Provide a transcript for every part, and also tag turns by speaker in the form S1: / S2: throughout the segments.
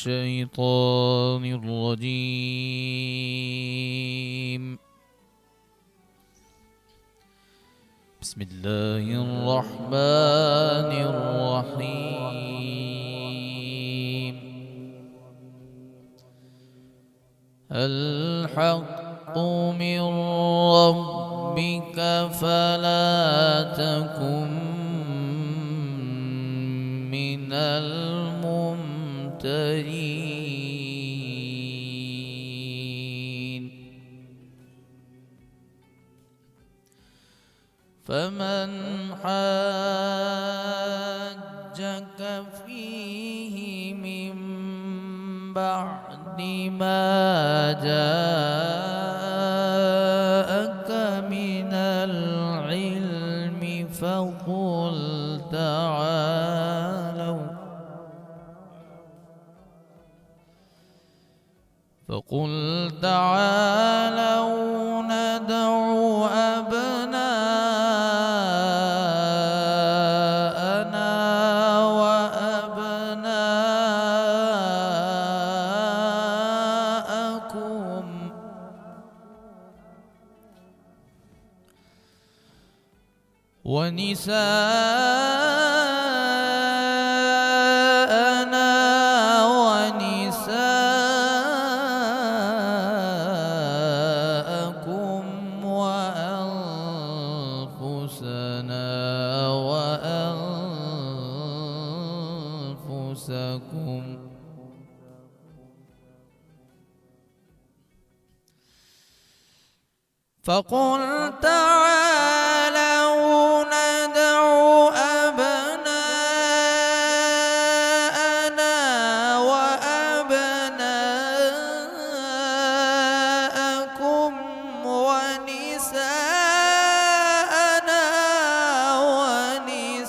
S1: الشيطان الرجيم. بسم الله الرحمن الرحيم. الحق من ربك فلا تكن من الممترين. فمن حاجك فيه من بعد ما جاءك من العلم فقل تعالوا ندع أبناءنا وأبناءكم ونساءنا ونساءكم وأنفسنا وأنفسكم فقل تعالوا ندع أبناءنا وأبناءكم ونساءنا ونساءكم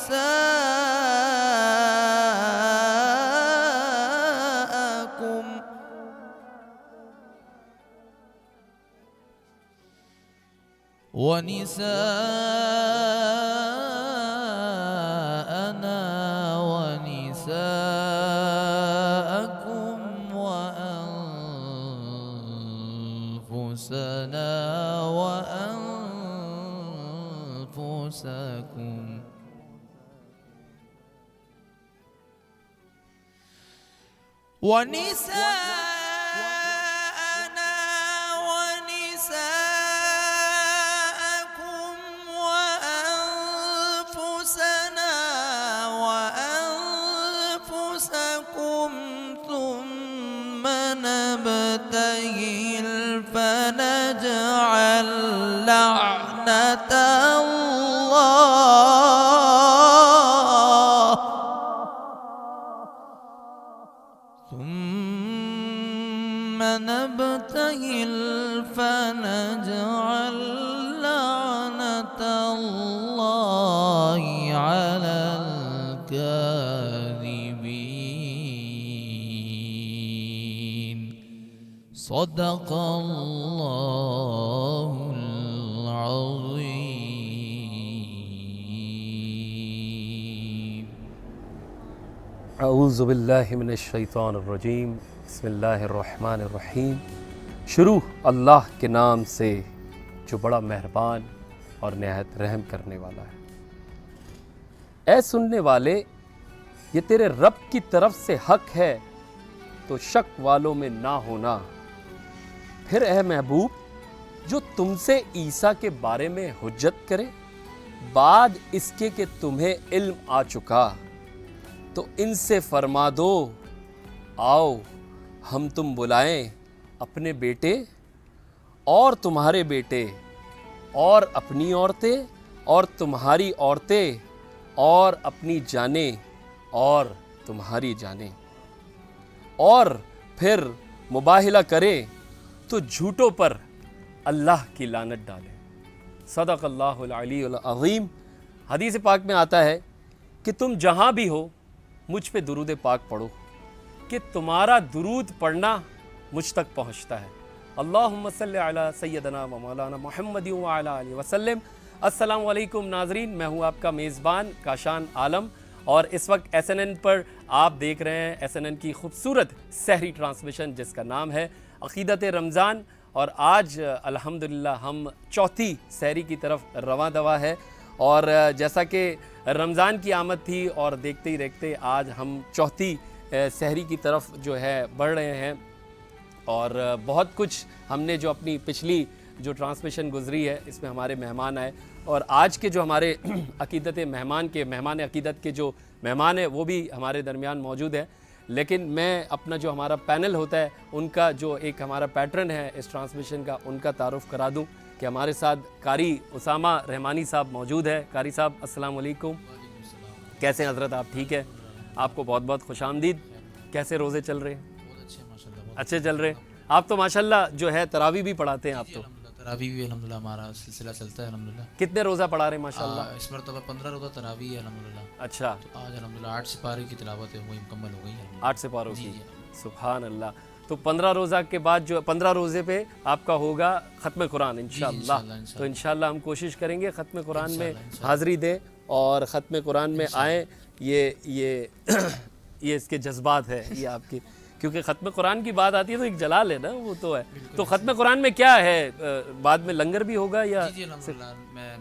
S1: ونساءنا ونساءكم وأنفسنا وأنفسكم ونساءنا ونساءكم وأنفسنا وأنفسكم ثم نبتهل فنجعل لعنة الله ثم نبتهل فنجعل لعنة الله على الكاذبين. صدق الله العظيم.
S2: اعوذ باللہ من الشیطان الرجیم. بسم اللہ الرحمن الرحیم. شروع اللہ کے نام سے جو بڑا مہربان اور نہایت رحم کرنے والا ہے۔ اے سننے والے، یہ تیرے رب کی طرف سے حق ہے تو شک والوں میں نہ ہونا۔ پھر اے محبوب، جو تم سے عیسیٰ کے بارے میں حجت کرے بعد اس کے کہ تمہیں علم آ چکا، تو ان سے فرما دو، آؤ ہم تم بلائیں اپنے بیٹے اور تمہارے بیٹے اور اپنی عورتیں اور تمہاری عورتیں اور اپنی جانیں اور تمہاری جانیں، اور پھر مباہلہ کرے تو جھوٹوں پر اللہ کی لعنت ڈالے۔ صدق اللہ العلی العظیم۔ حدیث پاک میں آتا ہے کہ تم جہاں بھی ہو مجھ پہ درود پاک پڑھو کہ تمہارا درود پڑھنا مجھ تک پہنچتا ہے۔ اللہم صلی علی سیدنا و مولانا محمد وعلی آلہ وسلم۔ السلام علیکم ناظرین، میں ہوں آپ کا میزبان کاشان عالم، اور اس وقت SNN پر آپ دیکھ رہے ہیں SNN کی خوبصورت سحری ٹرانسمیشن جس کا نام ہے عقیدت رمضان، اور آج الحمدللہ ہم چوتھی سحری کی طرف رواں دوا ہے، اور جیسا کہ رمضان کی آمد تھی اور دیکھتے ہی دیکھتے آج ہم چوتھی سحری کی طرف جو ہے بڑھ رہے ہیں، اور بہت کچھ ہم نے جو اپنی پچھلی جو ٹرانسمیشن گزری ہے اس میں ہمارے مہمان آئے، اور آج کے جو ہمارے مہمان عقیدت کے جو مہمان ہیں وہ بھی ہمارے درمیان موجود ہیں، لیکن میں اپنا جو ہمارا پینل ہوتا ہے ان کا جو ایک ہمارا پیٹرن ہے اس ٹرانسمیشن کا، ان کا تعارف کرا دوں کہ ہمارے ساتھ قاری اسامہ رحمانی صاحب موجود ہے۔ قاری صاحب السلام علیکم، کیسے ہیں حضرت؟ آپ ٹھیک ہے؟ آپ کو بہت بہت خوش آمدید۔ کیسے روزے چل رہے ہیں؟
S1: بہت اچھے ماشاءاللہ،
S2: اچھے چل رہے ہیں آپ تو ماشاءاللہ جو ہے تراویح بھی پڑھاتے ہیں آپ تو؟
S1: تراویح بھی الحمدللہ ہمارا سلسلہ چلتا ہے الحمدللہ۔
S2: کتنے روزہ پڑھا رہے ہیں ماشاءاللہ؟
S1: اس مرتبہ 15 روزہ تراویح ہے الحمدللہ۔
S2: اچھا،
S1: تو آج الحمدللہ 8 سپارے کی تلاوت ہے وہی مکمل ہو گئی ہے۔
S2: 8 سپاروں کی، سبحان اللہ۔ تو 15 روزہ کے بعد جو 15 روزے پہ آپ کا ہوگا ختم قرآن انشاءاللہ، تو انشاءاللہ ہم کوشش کریں گے ختم قرآن میں حاضری دیں اور ختم قرآن میں آئیں۔ یہ اس کے جذبات ہے یہ آپ کی، کیونکہ ختم قرآن کی بات آتی ہے تو ایک جلال ہے نا، وہ تو ہے۔ تو ختم قرآن میں کیا ہے؟ بعد میں لنگر بھی ہوگا یا
S1: جی الحمدللہ،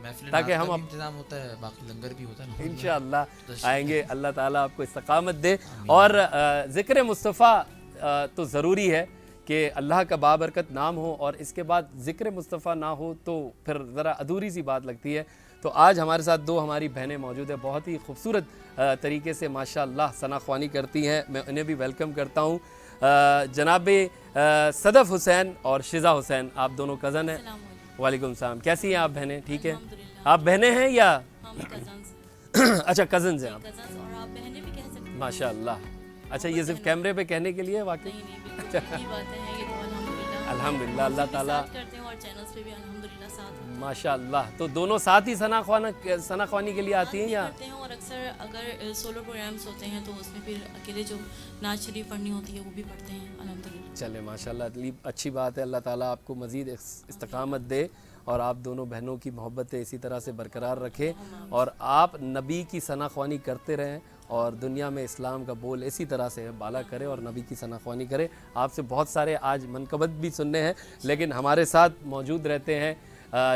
S1: محفل
S2: تاکہ ہم
S1: انتظام ہوتا ہے، باقی لنگر بھی ہوتا ہے
S2: انشاءاللہ آئیں گے۔ اللہ تعالیٰ آپ کو استقامت دے، اور ذکر مصطفیٰ تو ضروری ہے کہ اللہ کا بابرکت نام ہو، اور اس کے بعد ذکر مصطفیٰ نہ ہو تو پھر ذرا ادھوری سی بات لگتی ہے۔ تو آج ہمارے ساتھ دو ہماری بہنیں موجود ہیں، بہت ہی خوبصورت طریقے سے ماشاءاللہ ثنا خوانی کرتی ہیں، میں انہیں بھی ویلکم کرتا ہوں۔ جناب صدف حسین اور شزا حسین، آپ دونوں کزن ہیں۔ وعلیکم السلام، کیسی ہیں آپ بہنیں؟ ٹھیک ہیں؟ آپ بہنیں ہیں یا اچھا کزنز ہیں آپ؟ ماشاءاللہ۔ اچھا، یہ صرف کیمرے پہ کہنے کے لیے واقعی؟ الحمدللہ، اللہ تعالیٰ ماشاءاللہ۔ تو دونوں ساتھ ہی ثنا خوانی کے لیے آتی ہیں یا؟
S3: اور اکثر اگر سولو پروگرامز ہوتے ہیں تو اس میں پھر اکیلے جو نعت شریف پڑھنی ہوتی ہے وہ بھی پڑھتے ہیں الحمدللہ۔
S2: چلے ماشاءاللہ، اچھی بات ہے، اللہ تعالیٰ آپ کو مزید استقامت دے اور آپ دونوں بہنوں کی محبتیں اسی طرح سے برقرار رکھے، اور آپ نبی کی ثنا خوانی کرتے رہیں اور دنیا میں اسلام کا بول اسی طرح سے بالا کرے اور نبی کی ثنا خوانی کرے۔ آپ سے بہت سارے آج منقبت بھی سننے ہیں، لیکن ہمارے ساتھ موجود رہتے ہیں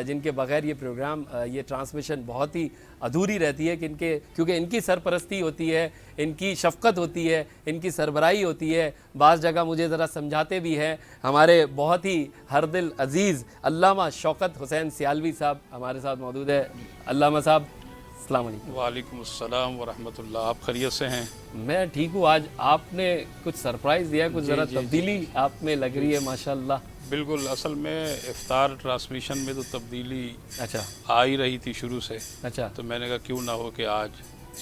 S2: جن کے بغیر یہ پروگرام یہ ٹرانسمیشن بہت ہی ادھوری رہتی ہے، کیونکہ ان کی سرپرستی ہوتی ہے، ان کی شفقت ہوتی ہے، ان کی سربراہی ہوتی ہے، بعض جگہ مجھے ذرا سمجھاتے بھی ہیں۔ ہمارے بہت ہی ہر دل عزیز علامہ شوکت حسین سیالوی صاحب ہمارے ساتھ موجود ہے۔ علامہ صاحب السلام علیکم۔
S4: وعلیکم السلام ورحمۃ اللہ، آپ خیریت سے ہیں؟
S2: میں ٹھیک ہوں۔ آج آپ نے کچھ سرپرائز دیا ہے، کچھ ذرا تبدیلی آپ میں لگ رہی ہے ماشاءاللہ۔
S4: بالکل، اصل میں افطار ٹرانسمیشن میں تو تبدیلی
S2: اچھا
S4: آ ہی رہی تھی شروع سے،
S2: اچھا،
S4: تو میں نے کہا کیوں نہ ہو کہ آج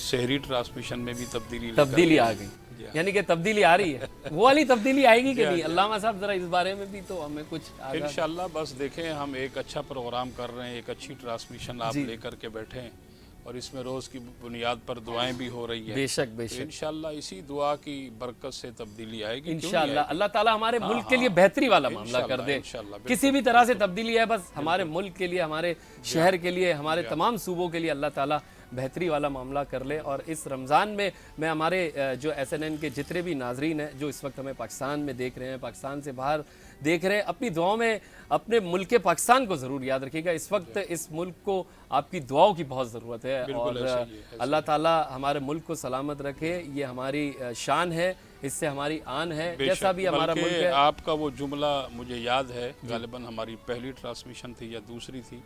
S4: سحری ٹرانسمیشن میں بھی تبدیلی
S2: آ گئی، یعنی کہ تبدیلی آ رہی ہے۔ وہ والی تبدیلی آئے گی کہ نہیں علامہ صاحب؟ ذرا اس بارے میں بھی تو ہمیں کچھ
S4: انشاءاللہ۔ بس دیکھیں، ہم ایک اچھا پروگرام کر رہے ہیں، ایک اچھی ٹرانسمیشن آپ لے کر کے بیٹھے ہیں، اور اس میں روز کی بنیاد پر دعائیں بھی ہو رہی ہیں۔
S2: بے شک بے شک،
S4: انشاءاللہ اسی دعا کی برکت سے تبدیلی آئے گی
S2: انشاءاللہ۔ اللہ تعالیٰ ہمارے ملک کے لیے بہتری والا معاملہ کر دے، کسی بھی طرح سے تبدیلی ہے، بس ہمارے ملک کے لیے، ہمارے شہر کے لیے، ہمارے تمام صوبوں کے لیے اللہ تعالیٰ بہتری والا معاملہ کر لے۔ اور اس رمضان میں میں ہمارے جو SNN کے جتنے بھی ناظرین ہیں جو اس وقت ہمیں پاکستان میں دیکھ رہے ہیں، پاکستان سے باہر دیکھ رہے ہیں، اپنی دعاؤں میں اپنے ملک پاکستان کو ضرور یاد رکھیے گا۔ اس وقت اس ملک کو آپ کی دعاؤں کی بہت ضرورت ہے، اور اللہ تعالیٰ ہمارے ملک کو سلامت رکھے، یہ ہماری شان ہے، اس سے ہماری آن ہے، جیسا بھی ہمارا ملک ہے۔
S4: آپ کا وہ جملہ مجھے یاد ہے، غالباً ہماری پہلی ٹرانسمیشن تھی یا دوسری تھی،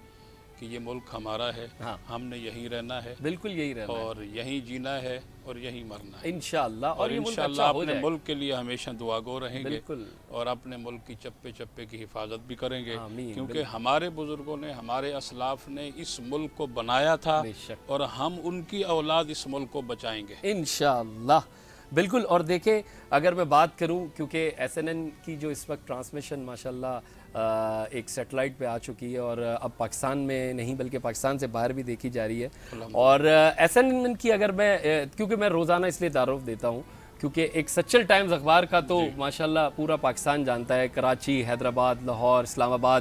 S4: کہ یہ ملک ہمارا ہے، ہم نے یہیں رہنا ہے،
S2: بالکل یہی رہنا ہے،
S4: اور یہیں جینا ہے اور یہیں مرنا ہے
S2: انشاءاللہ۔ اور یہ ملک
S4: انشاءاللہ
S2: اچھا ہو
S4: اپنے
S2: جائے،
S4: ملک کے لیے ہمیشہ دعا گو رہیں گے،
S2: بالکل،
S4: اور اپنے ملک کی چپے چپے کی حفاظت بھی کریں گے،
S2: آمین،
S4: کیونکہ ہمارے بزرگوں نے، ہمارے اسلاف نے اس ملک کو بنایا تھا،
S2: بے شک،
S4: اور ہم ان کی اولاد اس ملک کو بچائیں گے
S2: انشاءاللہ، بالکل۔ اور دیکھیں، اگر میں بات کروں، کیونکہ SNN کی جو اس وقت ٹرانسمیشن ماشاءاللہ ایک سیٹلائٹ پہ آ چکی ہے، اور اب پاکستان میں نہیں بلکہ پاکستان سے باہر بھی دیکھی جا رہی ہے، اور SNN کی اگر میں، کیونکہ میں روزانہ اس لیے تعارف دیتا ہوں کیونکہ ایک سچل ٹائمز اخبار کا تو ماشاءاللہ پورا پاکستان جانتا ہے، کراچی، حیدرآباد، لاہور، اسلام آباد،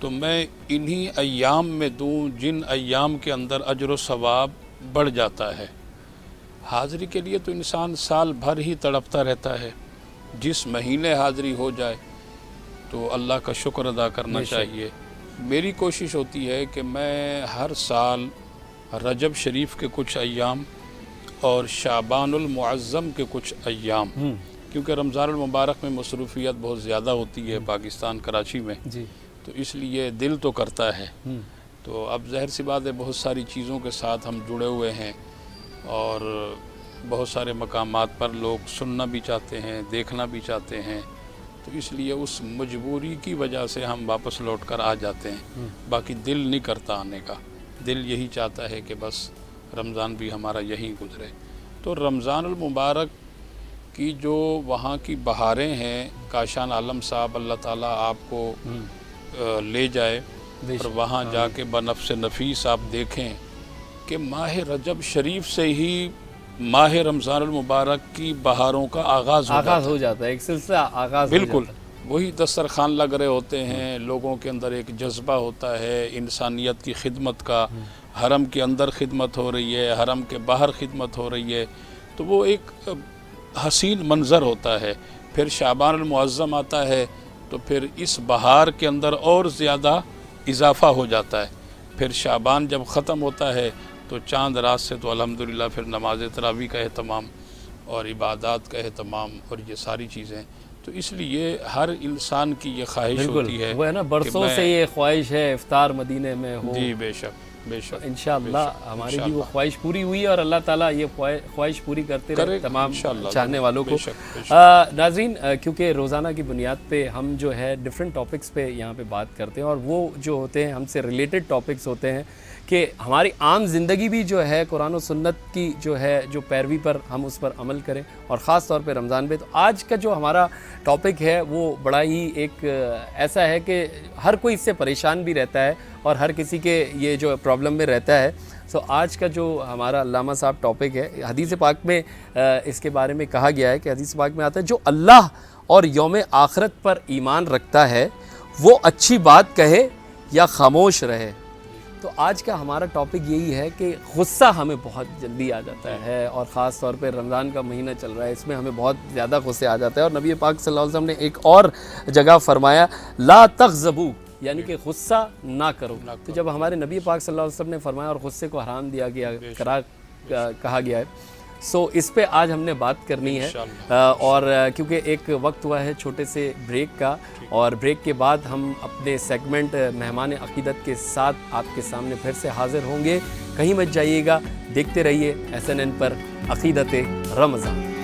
S4: تو میں انہی ایام میں دوں جن ایام کے اندر اجر و ثواب بڑھ جاتا ہے۔ حاضری کے لیے تو انسان سال بھر ہی تڑپتا رہتا ہے، جس مہینے حاضری ہو جائے تو اللہ کا شکر ادا کرنا چاہیے۔ میری کوشش ہوتی ہے کہ میں ہر سال رجب شریف کے کچھ ایام اور شعبان المعظم کے کچھ ایام، کیونکہ رمضان المبارک میں مصروفیت بہت زیادہ ہوتی ہے پاکستان کراچی میں،
S2: جی
S4: تو اس لیے دل تو کرتا ہے۔ تو اب ظاہر سی بات ہے بہت ساری چیزوں کے ساتھ ہم جڑے ہوئے ہیں اور بہت سارے مقامات پر لوگ سننا بھی چاہتے ہیں، دیکھنا بھی چاہتے ہیں، تو اس لیے اس مجبوری کی وجہ سے ہم واپس لوٹ کر آ جاتے ہیں۔ باقی دل نہیں کرتا آنے کا، دل یہی چاہتا ہے کہ بس رمضان بھی ہمارا یہیں گزرے۔ تو رمضان المبارک کی جو وہاں کی بہاریں ہیں، کاشان عالم صاحب اللہ تعالیٰ آپ کو لے جائے اور وہاں جا کے بنفس نفیس آپ دیکھیں کہ ماہ رجب شریف سے ہی ماہ رمضان المبارک کی بہاروں کا آغاز
S2: ہو جاتا ہے، ایک سلسلہ آغاز
S4: بالکل وہی دسترخوان لگ رہے ہوتے ہیں، لوگوں کے اندر ایک جذبہ ہوتا ہے انسانیت کی خدمت کا، حرم کے اندر خدمت ہو رہی ہے، حرم کے باہر خدمت ہو رہی ہے، تو وہ ایک حسین منظر ہوتا ہے۔ پھر شعبان المعظم آتا ہے تو پھر اس بہار کے اندر اور زیادہ اضافہ ہو جاتا ہے۔ پھر شعبان جب ختم ہوتا ہے تو چاند رات سے تو الحمدللہ پھر نماز تراویح کا اہتمام اور عبادات کا اہتمام اور یہ ساری چیزیں، تو اس لیے ہر انسان کی یہ خواہش ہوتی ہے،
S2: وہ ہے نا برسوں سے یہ خواہش ہے افطار مدینے میں ہو۔
S4: جی بے شک بے شک،
S2: انشاءاللہ ہماری بھی وہ خواہش پوری ہوئی اور اللہ تعالیٰ یہ خواہش پوری کرتے رہے تمام چاہنے والوں کو۔ ناظرین، کیونکہ روزانہ کی بنیاد پہ ہم جو ہے ڈیفرنٹ ٹاپکس پہ یہاں پہ بات کرتے ہیں اور وہ جو ہوتے ہیں ہم سے ریلیٹڈ ٹاپکس ہوتے ہیں کہ ہماری عام زندگی بھی جو ہے قرآن و سنت کی جو ہے جو پیروی پر ہم اس پر عمل کریں، اور خاص طور پہ رمضان میں۔ تو آج کا جو ہمارا ٹاپک ہے وہ بڑا ہی ایک ایسا ہے کہ ہر کوئی اس سے پریشان بھی رہتا ہے اور ہر کسی کے یہ جو پرابلم میں رہتا ہے۔ سو آج کا جو ہمارا علامہ صاحب ٹاپک ہے، حدیث پاک میں اس کے بارے میں کہا گیا ہے کہ حدیث پاک میں آتا ہے جو اللہ اور یوم آخرت پر ایمان رکھتا ہے وہ اچھی بات کہے یا خاموش رہے۔ تو آج کا ہمارا ٹاپک یہی ہے کہ غصہ ہمیں بہت جلدی آ جاتا ہے، اور خاص طور پہ رمضان کا مہینہ چل رہا ہے، اس میں ہمیں بہت زیادہ غصے آ جاتا ہے، اور نبی پاک صلی اللہ علیہ وسلم نے ایک اور جگہ فرمایا لا تغضبوا، یعنی کہ غصہ نہ کرو۔ تو جب ہمارے نبی پاک صلی اللہ علیہ وسلم نے فرمایا اور غصے کو حرام دیا گیا، کہا گیا ہے، سو اس پہ آج ہم نے بات کرنی ہے، اور کیونکہ ایک وقت ہوا ہے چھوٹے سے بریک کا، اور بریک کے بعد ہم اپنے سیگمنٹ مہمان عقیدت کے ساتھ آپ کے سامنے پھر سے حاضر ہوں گے۔ کہیں مت جائیے گا، دیکھتے رہیے SNN پر عقیدت رمضان۔